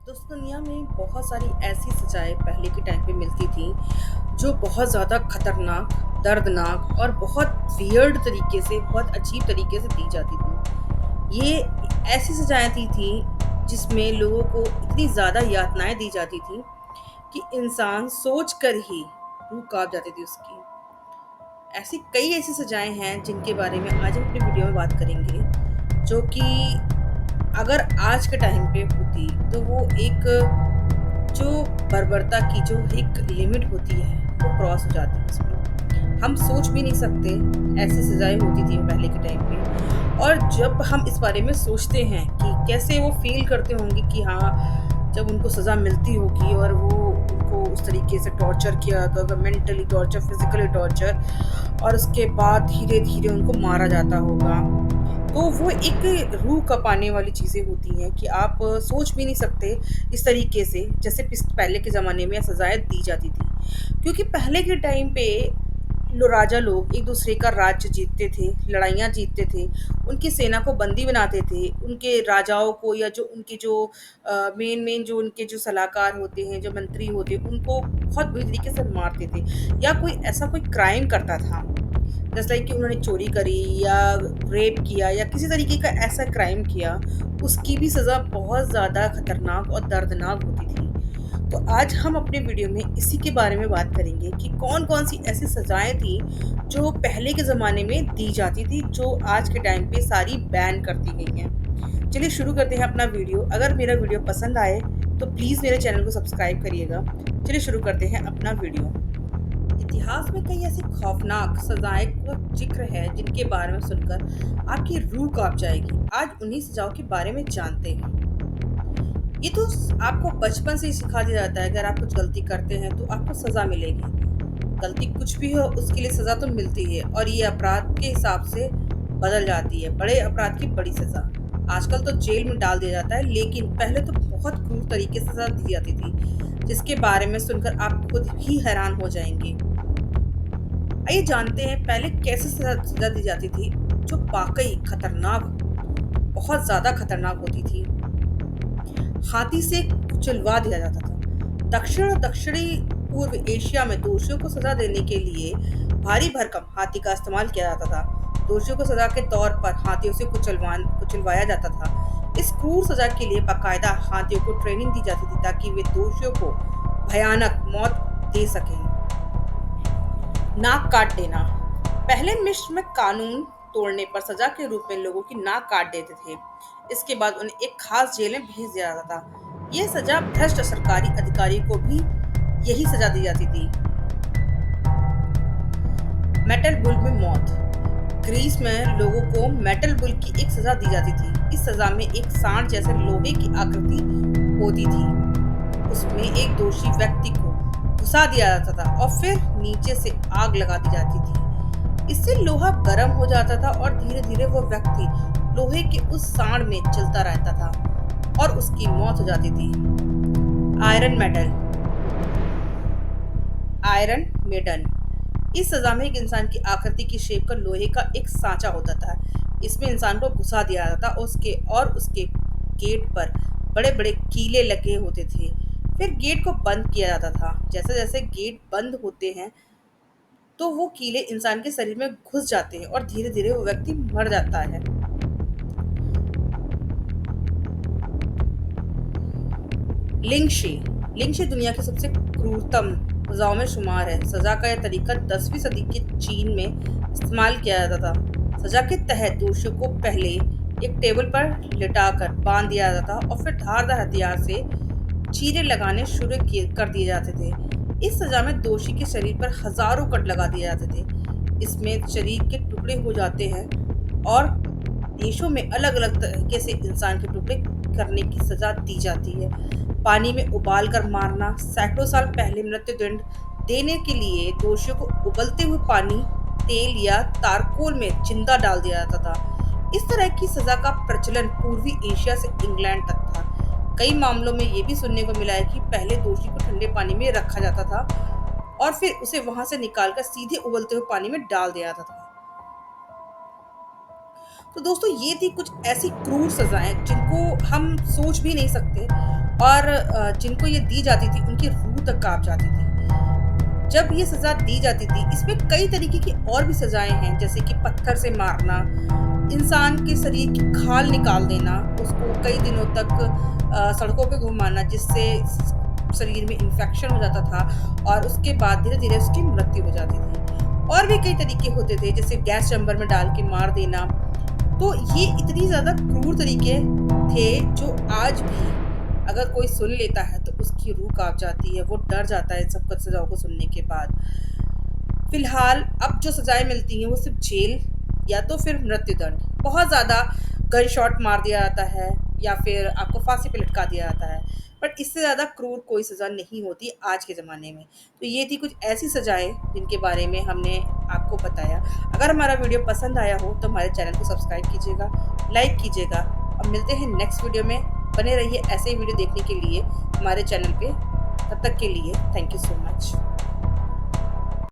दोस्तों दुनिया में बहुत सारी ऐसी सजाएँ पहले के टाइम पे मिलती थी, जो बहुत ज़्यादा खतरनाक, दर्दनाक और बहुत वियर्ड तरीके से, बहुत अजीब तरीके से दी जाती थी। ये ऐसी सजाएँ थी जिसमें लोगों को इतनी ज़्यादा यातनाएँ दी जाती थी कि इंसान सोच कर ही रूह काँप जाती थी उसकी। ऐसी सजाएँ हैं जिनके बारे में आज हम अपनी वीडियो में बात करेंगे, जो कि अगर आज के टाइम पे होती तो वो एक जो बर्बरता की जो एक लिमिट होती है वो क्रॉस हो जाती है उसमें। हम सोच भी नहीं सकते ऐसी सज़ाएँ होती थी पहले के टाइम पे। और जब हम इस बारे में सोचते हैं कि कैसे वो फ़ील करते होंगे कि हाँ, जब उनको सज़ा मिलती होगी और वो उनको उस तरीके से टॉर्चर किया जाता होगा, मेंटली टॉर्चर, फिज़िकली टॉर्चर और उसके बाद धीरे-धीरे उनको मारा जाता होगा। तो वो एक रूह कँपाने वाली चीज़ें होती हैं कि आप सोच भी नहीं सकते इस तरीके से जैसे पहले के ज़माने में सज़ाएँ दी जाती थी। क्योंकि पहले के टाइम पे राजा लोग एक दूसरे का राज्य जीतते थे, लड़ाइयाँ जीतते थे, उनकी सेना को बंदी बनाते थे, उनके राजाओं को या जो उनके जो मेन जो उनके जो सलाहकार होते हैं, जो मंत्री होते हैं, उनको बहुत बुरी तरीके से मारते थे। या कोई ऐसा कोई क्राइम करता था, जैसे लाइक कि उन्होंने चोरी करी या रेप किया या किसी तरीके का ऐसा क्राइम किया, उसकी भी सज़ा बहुत ज़्यादा खतरनाक और दर्दनाक होती थी। तो आज हम अपने वीडियो में इसी के बारे में बात करेंगे कि कौन-कौन सी ऐसी सज़ाएँ थी, जो पहले के ज़माने में दी जाती थी, जो आज के टाइम पे सारी बैन कर दी गई हैं। चलिए शुरू करते हैं अपना वीडियो। अगर मेरा वीडियो पसंद आए, तो प्लीज़ मेरे चैनल को सब्सक्राइब करिएगा। चलिए शुरू करते हैं अपना वीडियो। इतिहास में कई ऐसी खौफनाक सजाएं का जिक्र है जिनके बारे में सुनकर आपकी रूह कांप जाएगी। आज उन्हीं सजाओं के बारे में जानते हैं। ये तो आपको बचपन से ही सिखा दिया जाता है, अगर आप कुछ गलती करते हैं तो आपको सजा मिलेगी। गलती कुछ भी हो उसके लिए सजा तो मिलती है और ये अपराध के हिसाब से बदल जाती है। बड़े अपराध की बड़ी सजा। आजकल तो जेल में डाल दिया जाता है, लेकिन पहले तो बहुत क्रूर तरीके से सजा दी जाती थी, जिसके बारे में सुनकर आप खुद ही हैरान हो जाएंगे। आइए जानते हैं पहले कैसे सजा सजा दी जाती थी, जो वाक़ई खतरनाक, बहुत ज़्यादा खतरनाक होती थी। हाथी से कुचलवा दिया जाता था। दक्षिण और दक्षिणी पूर्व एशिया में दोषियों को सजा देने के लिए भारी भरकम हाथी का इस्तेमाल किया जाता था। दोषियों को सजा के तौर पर हाथियों से कुचलवाया जाता था। इस क्रूर सजा के लिए बाकायदा हाथियों को ट्रेनिंग दी जाती थी ताकि वे दोषियों को भयानक मौत दे सकें। नाक काट देना। पहले मिस्र में कानून तोड़ने पर सजा के रूप में लोगों की नाक काट देते थे। इसके बाद उन्हें एक खास जेल में भेज दिया जाता था। यह सजा भ्रष्ट सरकारी अधिकारी को भी यही सजा दी जाती थी। मेटल बुल में मौत। ग्रीस में लोगों को मेटल बुल की एक सजा दी जाती थी। इस सजा में एक सांड जैसे लोहे की आकृति होती थी। उसमें एक दोषी व्यक्ति को घुसा दिया जाता था और फिर नीचे से आग लगा दी जाती थी। इससे लोहा गर्म हो जाता था और धीरे-धीरे वो व्यक्ति लोहे के उस सांड में जलता रहता था और उसकी मौत हो जाती थी। Iron medal iron maiden. इस सजा में एक इंसान की आकृति की शेप का लोहे का एक सांचा होता था। इसमें इंसान को घुसा दिया जाता था। उसके गेट पर बड़े-बड़े कीले लगे होते थे। फिर गेट को बंद किया जाता था। जैसे-जैसे गेट बंद होते हैं, तो वो कीले इंसान के शरीर में घुस जाते हैं और धीरे-धीरे वो व्यक्ति मर जाता है। लिंगशे। लिंगशे दुनिया की सबसे क्रूरतम सजाओं में शुमार है। सजा का यह तरीका 10वीं सदी के चीन में इस्तेमाल किया जाता था। सजा के तहत दोषियों को पहले एक टेबल पर लिटाकर बांध दिया जाता था और फिर धारदार हथियार से चीरे लगाने शुरू किए कर दिए जाते थे। इस सजा में दोषी के शरीर पर हजारों कट लगा दिए जाते थे। इसमें शरीर के टुकड़े हो जाते हैं और देशों में अलग-अलग तरीके से इंसान के टुकड़े करने की सजा दी जाती है। पानी में उबाल कर मारना। सैकड़ों साल पहले मृत्युदंड देने के लिए दोषियों को उबलते हुए पानी, तेल या तारकोल में जिंदा डाल दिया जाता था। इस तरह की सजा का प्रचलन पूर्वी एशिया से इंग्लैंड तक था। कई मामलों में ये भी सुनने को मिला है कि पहले दोषी को ठंडे पानी में रखा जाता था और फिर उसे वहां से निकालकर सीधे उबलते हुए पानी में डाल दिया जाता था। तो दोस्तों ये थी कुछ ऐसी क्रूर सजाएं जिनको हम सोच भी नहीं सकते और जिनको ये दी जाती थी उनकी रूह तक काँप जाती थी। जब ये सज़ा दी जाती थी, इसमें कई तरीके की और भी सज़ाएँ हैं, जैसे कि पत्थर से मारना, इंसान के शरीर की खाल निकाल देना, उसको कई दिनों तक सड़कों पे घुमाना जिससे शरीर में इन्फेक्शन हो जाता था और उसके बाद धीरे-धीरे उसकी मृत्यु हो जाती थी। और भी कई तरीके होते थे, जैसे गैस चैम्बर में डाल के मार देना। तो ये इतनी ज़्यादा क्रूर तरीके थे जो आज भी अगर कोई सुन लेता है तो उसकी रूह काँप जाती है, वो डर जाता है इन सब कुछ सज़ाओं को सुनने के बाद। फिलहाल अब जो सज़ाएँ मिलती हैं वो सिर्फ़ जेल या तो फिर मृत्युदंड। बहुत ज़्यादा गन शॉट मार दिया जाता है या फिर आपको फांसी पे लटका दिया जाता है। बट इससे ज़्यादा क्रूर कोई सज़ा नहीं होती आज के ज़माने में। तो ये थी कुछ ऐसी सज़ाएँ जिनके बारे में हमने आपको बताया। अगर हमारा वीडियो पसंद आया हो तो हमारे चैनल को सब्सक्राइब कीजिएगा, लाइक कीजिएगा और मिलते हैं नेक्स्ट वीडियो में। बने रहिए ऐसे ही वीडियो देखने के लिए हमारे चैनल पे। तब तक के लिए थैंक यू सो मच।